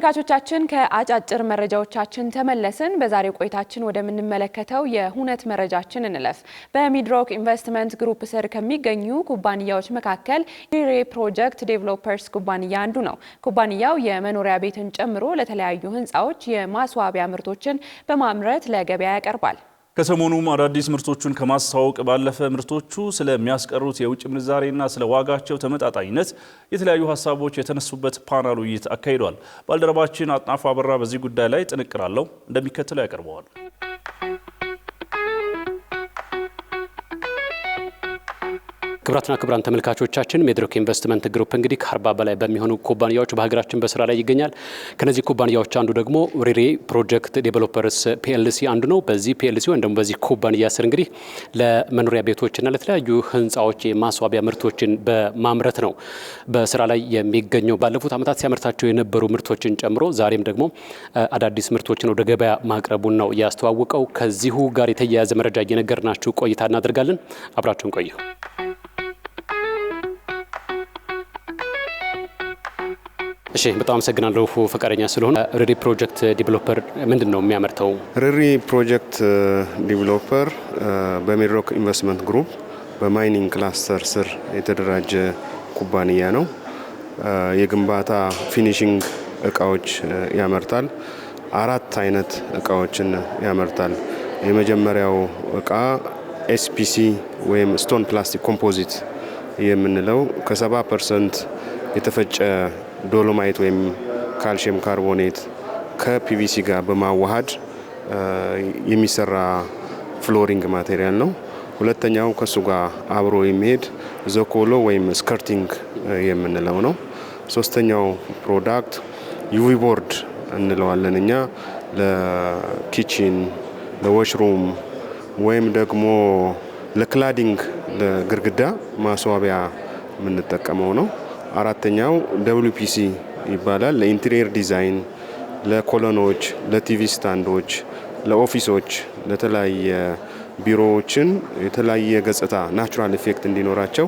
ተመልካቾቻችን ከአጫጭር መረጃዎቻችን ተመለስን። በዛሬው ቆይታችን ወደምንመለከተው የሁነት መረጃችን እንለፍ። በሚድሮክ ኢንቨስትመንት ግሩፕ ስር ከሚገኙ ኩባንያዎች መካከል ሪሬ ፕሮጀክት ዴቨሎፐርስ ኩባንያ አንዱ ነው። ኩባንያው የመኖሪያ ቤትን ጨምሮ ለተለያዩ ህንፃዎች የማስዋቢያ ምርቶችን በማምረት ለገበያ ያቀርባል። ከሰሞኑም አዳዲስ ምርቶቹን ከማስተዋወቅ ባለፈ ምርቶቹ ስለሚያስቀሩት የውጭ ምንዛሬና ስለ ዋጋቸው ተመጣጣኝነት የተለያዩ ሀሳቦች የተነሱበት ፓናል ውይይት አካሂዷል። ባልደረባችን አጥናፉ አበራ በዚህ ጉዳይ ላይ ጥንቅር አለው፣ እንደሚከተለው ያቀርበዋል። ክብራትና ክብራን ተመልካቾቻችን ሚድሮክ ኢንቨስትመንት ግሩፕ እንግዲህ ከ40 በላይ በሚሆኑ ኩባንያዎች በሀገራችን በስራ ላይ ይገኛል። ከነዚህ ኩባንያዎች አንዱ ደግሞ ሪሬ ፕሮጀክት ዴቨሎፐርስ ፒኤልሲ አንዱ ነው። በዚህ ፒኤልሲ ወይም ደግሞ በዚህ ኩባንያ ስር እንግዲህ ለመኖሪያ ቤቶችና ለተለያዩ ህንፃዎች የማስዋቢያ ምርቶችን በማምረት ነው በስራ ላይ የሚገኘው። ባለፉት ዓመታት ሲያመርታቸው የነበሩ ምርቶችን ጨምሮ ዛሬም ደግሞ አዳዲስ ምርቶችን ወደ ገበያ ማቅረቡን ነው ያስተዋወቀው። ከዚሁ ጋር የተያያዘ መረጃ እየነገርናችሁ ቆይታ እናደርጋለን። አብራችሁን ቆዩ። እሺ በጣም አመሰግናለሁ ፈቃደኛ ስለሆነ። ሪሬ ፕሮጀክት ዴቨሎፐር ምንድነው የሚያመርተው? ሪሬ ፕሮጀክት ዴቨሎፐር በሚድሮክ ኢንቨስትመንት ግሩፕ በማይኒንግ ክላስተር ስር የተደራጀ ኩባንያ ነው። የግንባታ ፊኒሺንግ እቃዎች ያመርታል። 4 አይነት እቃዎችን ያመርታል። የመጀመሪያው እቃ ኤስፒሲ ወይም ስቶን ፕላስቲክ ኮምፖዚት የምንለው ከ70% የተፈጨ ዶሎማይት ወይም ካልሲየም ካርቦኔት ከፒቪሲ ጋር በማዋሃድ የሚሰራ ፍሎሪንግ ማቴሪያል ነው። ሁለተኛው ከሱ ጋር አብሮ የሚሄድ ዘኮሎ ወይም ስከርቲንግ የምንለው ነው። ሶስተኛው ፕሮዳክት ዩቪ ቦርድ እንለዋለን እኛ። ለኪችን፣ ለዎሽሩም ወይም ደግሞ ለክላዲንግ ለግድግዳ ማስዋቢያ የምንጠቀመው ነው። አራተኛው WPC ይባላል። ለኢንቴሪየር ዲዛይን፣ ለኮሎኖች፣ ለቲቪ ስታንዶች፣ ለኦፊሶች፣ ለተለያየ ቢሮዎችን የተለያየ ገጽታ ናቹራል ኢፌክት እንዲኖራቸው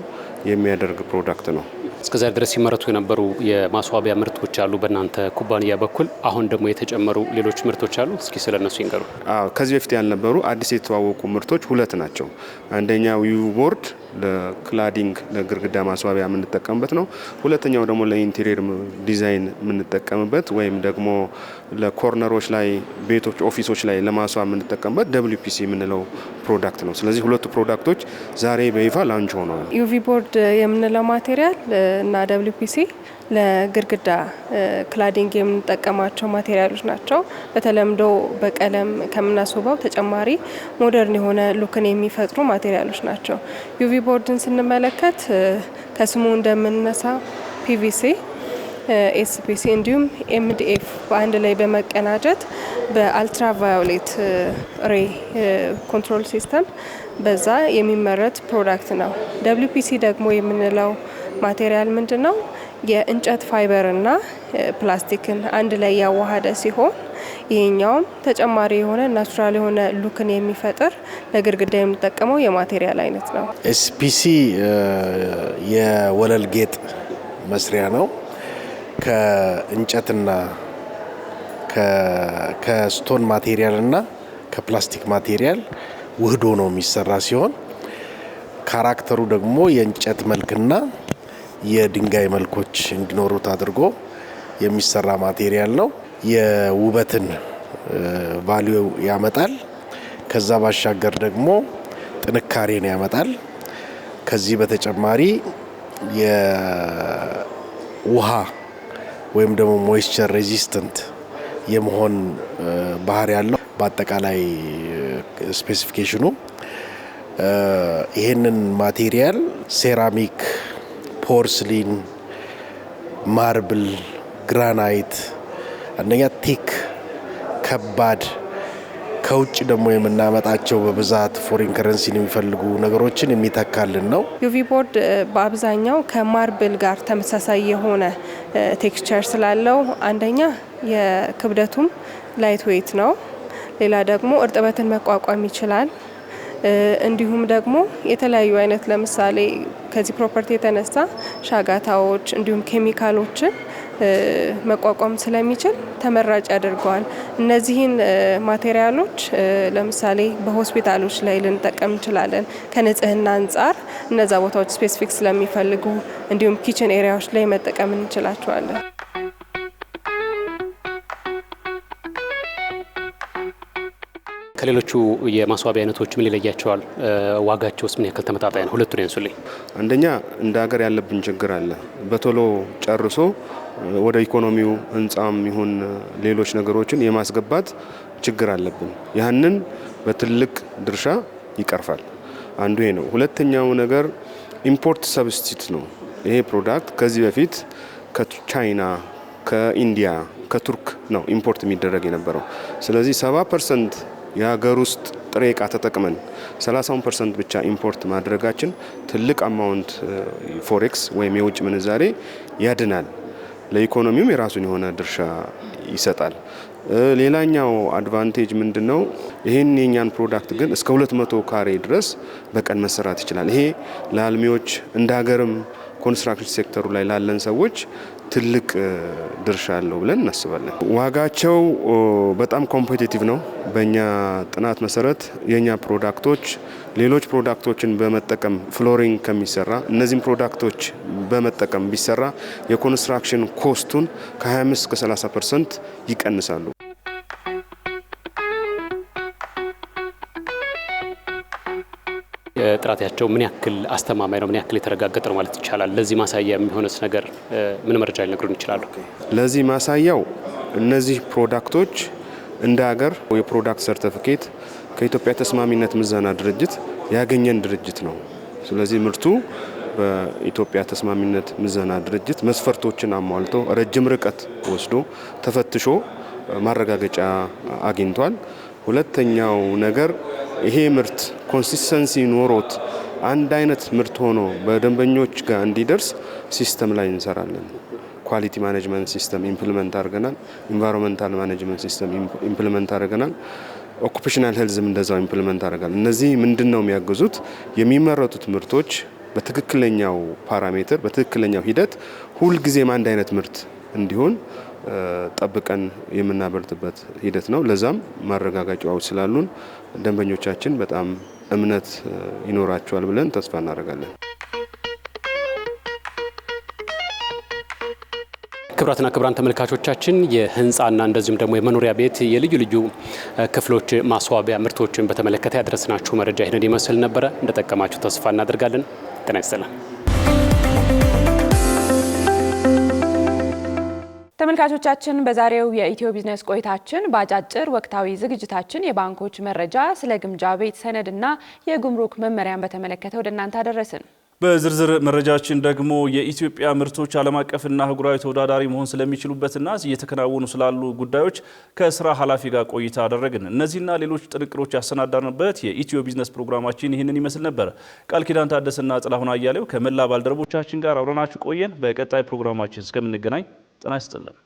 የሚያደርግ ፕሮዳክት ነው። እስከዛሬ ድረስ ሲመረቱ የነበሩ የማስዋቢያ ምርቶች አሉ በእናንተ ኩባንያ በኩል። አሁን ደግሞ የተጨመሩ ሌሎች ምርቶች አሉ። እስኪ ስለነሱ ይንገሩ። ከዚህ በፊት ያልነበሩ አዲስ የተዋወቁ ምርቶች 2 ናቸው። አንደኛው ዩቪ ቦርድ ለክላዲንግ ለግድግዳ ማስዋቢያ የምንጠቀምበት ነው። ሁለተኛው ደግሞ ለኢንቴሪየር ዲዛይን የምንጠቀምበት ወይም ደግሞ ለኮርነሮች ላይ ቤቶች፣ ኦፊሶች ላይ ለማስዋብ የምንጠቀምበት WPC የምንለው ፕሮዳክት ነው። ስለዚህ 2 ፕሮዳክቶች ዛሬ በይፋ ላንች ሆነዋል። ዩቪ ቦርድ የምንለው ማቴሪያል እና WPC ለግድግዳ ክላዲንግ የምንጠቀማቸው ማቴሪያሎች ናቸው። በተለምዶ በቀለም ከምናስውበው ተጨማሪ ሞደርን የሆነ ሉክን የሚፈጥሩ ማቴሪያሎች ናቸው። ዩቪ ቦርድን ስንመለከት ከስሙ እንደምንነሳ ፒቪሲ፣ ኤስፒሲ እንዲሁም ኤምዲኤፍ በአንድ ላይ በመቀናጀት በአልትራቫዮሌት ሬ ኮንትሮል ሲስተም በዛ የሚመረት ፕሮዳክት ነው። WPC ደግሞ የምንለው ማቴሪያል ምንድነው? የእንጨት ፋይበር እና ፕላስቲክን አንድ ላይ ያዋሃደ ሲሆን ይሄኛውም ተጨማሪ የሆነ ናቹራል የሆነ ሉክን የሚፈጥር ለግድግዳ የምንጠቀመው የማቴሪያል አይነት ነው። ኤስፒሲ የወለል ጌጥ መስሪያ ነው። ከእንጨትና ከስቶን ማቴሪያል እና ከፕላስቲክ ማቴሪያል ውህዶ ነው የሚሰራ ሲሆን ካራክተሩ ደግሞ የእንጨት መልክና የድንጋይ መልኮች እንዲኖሩት አድርጎ የሚሰራ ማቴሪያል ነው። የውበትን ቫልዩ ያመጣል። ከዛ ባሻገር ደግሞ ጥንካሬን ያመጣል። ከዚህ በተጨማሪ የውሃ ወይም ደግሞ ሞይስቸር ሬዚስተንት የመሆን ባህሪ ያለው በአጠቃላይ ስፔሲፊኬሽኑ ይሄንን ማቴሪያል ሴራሚክ፣ ፖርስሊን፣ ማርብል፣ ግራናይት አንደኛ ቲክ ከባድ ከውጭ ደግሞ የምናመጣቸው በብዛት ፎሪን ከረንሲን የሚፈልጉ ነገሮችን የሚተካልን ነው። ዩቪ ቦርድ በአብዛኛው ከማርብል ጋር ተመሳሳይ የሆነ ቴክስቸር ስላለው አንደኛ የክብደቱም ላይት ዌይት ነው። ሌላ ደግሞ እርጥበትን መቋቋም ይችላል። እንዲሁም ደግሞ የተለያዩ አይነት ለምሳሌ ከዚህ ፕሮፐርቲ የተነሳ ሻጋታዎች እንዲሁም ኬሚካሎችን መቋቋም ስለሚችል ተመራጭ ያደርገዋል። እነዚህን ማቴሪያሎች ለምሳሌ በሆስፒታሎች ላይ ልንጠቀም እንችላለን። ከንጽህና አንጻር እነዛ ቦታዎች ስፔሲፊክ ስለሚፈልጉ እንዲሁም ኪችን ኤሪያዎች ላይ መጠቀም እንችላቸዋለን። ከሌሎቹ የማስዋቢያ አይነቶች ምን ይለያቸዋል? ዋጋቸውስ ምን ያክል ተመጣጣኝ ነው? ሁለቱን ያንሱልኝ። አንደኛ እንደ ሀገር ያለብን ችግር አለ። በቶሎ ጨርሶ ወደ ኢኮኖሚው ህንጻም ይሁን ሌሎች ነገሮችን የማስገባት ችግር አለብን። ያንን በትልቅ ድርሻ ይቀርፋል። አንዱ ይሄ ነው። ሁለተኛው ነገር ኢምፖርት ሰብስቲት ነው። ይሄ ፕሮዳክት ከዚህ በፊት ከቻይና፣ ከኢንዲያ፣ ከቱርክ ነው ኢምፖርት የሚደረግ የነበረው። ስለዚህ 70% የሀገር ውስጥ ጥሬ ዕቃ ተጠቅመን 30% ብቻ ኢምፖርት ማድረጋችን ትልቅ አማውንት ፎሬክስ ወይም የውጭ ምንዛሬ ያድናል። ለኢኮኖሚውም የራሱን የሆነ ድርሻ ይሰጣል። ሌላኛው አድቫንቴጅ ምንድነው? ይህን የኛን ፕሮዳክት ግን እስከ 200 ካሬ ድረስ በቀን መሰራት ይችላል። ይሄ ለአልሚዎች እንደ ሀገርም ኮንስትራክሽን ሴክተሩ ላይ ላለን ሰዎች ትልቅ ድርሻ አለው ብለን እናስባለን። ዋጋቸው በጣም ኮምፒቲቲቭ ነው። በእኛ ጥናት መሰረት የኛ ፕሮዳክቶች ሌሎች ፕሮዳክቶችን በመጠቀም ፍሎሪንግ ከሚሰራ እነዚህም ፕሮዳክቶች በመጠቀም ቢሰራ የኮንስትራክሽን ኮስቱን ከ25 እስከ 30% ይቀንሳሉ። ጥራታቸው ምን ያክል አስተማማኝ ነው? ምን ያክል የተረጋገጠ ነው ማለት ይቻላል? ለዚህ ማሳያ የሚሆነስ ነገር ምን መረጃ ሊነግሩን ይችላሉ? ለዚህ ማሳያው እነዚህ ፕሮዳክቶች እንደ ሀገር የፕሮዳክት ሰርቲፊኬት ከኢትዮጵያ ተስማሚነት ምዘና ድርጅት ያገኘን ድርጅት ነው። ስለዚህ ምርቱ በኢትዮጵያ ተስማሚነት ምዘና ድርጅት መስፈርቶችን አሟልቶ ረጅም ርቀት ወስዶ ተፈትሾ ማረጋገጫ አግኝቷል። ሁለተኛው ነገር ይሄ ምርት ኮንሲስተንሲ ኖሮት አንድ አይነት ምርት ሆኖ በደንበኞች ጋር እንዲደርስ ሲስተም ላይ እንሰራለን። ኳሊቲ ማኔጅመንት ሲስተም ኢምፕሊመንት አድርገናል። ኢንቫይሮንመንታል ማኔጅመንት ሲስተም ኢምፕሊመንት አድርገናል። ኦኩፔሽናል ሄልዝም እንደዛው ኢምፕሊመንት አድርገናል። እነዚህ ምንድነው የሚያግዙት? የሚመረቱት ምርቶች በትክክለኛው ፓራሜትር በትክክለኛው ሂደት ሁልጊዜም አንድ አይነት ምርት እንዲሆን ጠብቀን የምናበርትበት ሂደት ነው። ለዛም ማረጋገጫዎች ስላሉን ደንበኞቻችን በጣም እምነት ይኖራቸዋል ብለን ተስፋ እናደርጋለን። ክቡራትና ክቡራን ተመልካቾቻችን የህንፃና እንደዚሁም ደግሞ የመኖሪያ ቤት የልዩ ልዩ ክፍሎች ማስዋቢያ ምርቶችን በተመለከተ ያደረስናችሁ መረጃ ይህንን ይመስል ነበረ። እንደጠቀማችሁ ተስፋ እናደርጋለን። ጤና ይስጥልን። ተመልካቾቻችን በዛሬው የኢትዮ ቢዝነስ ቆይታችን በአጫጭር ወቅታዊ ዝግጅታችን የባንኮች መረጃ ስለ ግምጃ ቤት ሰነድና የጉምሩክ መመሪያን በተመለከተ ወደ እናንተ አደረስን። በዝርዝር መረጃችን ደግሞ የኢትዮጵያ ምርቶች ዓለም አቀፍና አህጉራዊ ተወዳዳሪ መሆን ስለሚችሉበትና እየተከናወኑ ስላሉ ጉዳዮች ከስራ ኃላፊ ጋር ቆይታ አደረግን። እነዚህና ሌሎች ጥንቅሮች ያሰናዳንበት የኢትዮ ቢዝነስ ፕሮግራማችን ይህንን ይመስል ነበር። ቃል ኪዳን ታደሰና ጥላሁን አያሌው ከመላ ባልደረቦቻችን ጋር አብረናችሁ ቆየን። በቀጣይ ፕሮግራማችን እስከምንገናኝ ጤና ይስጥልን።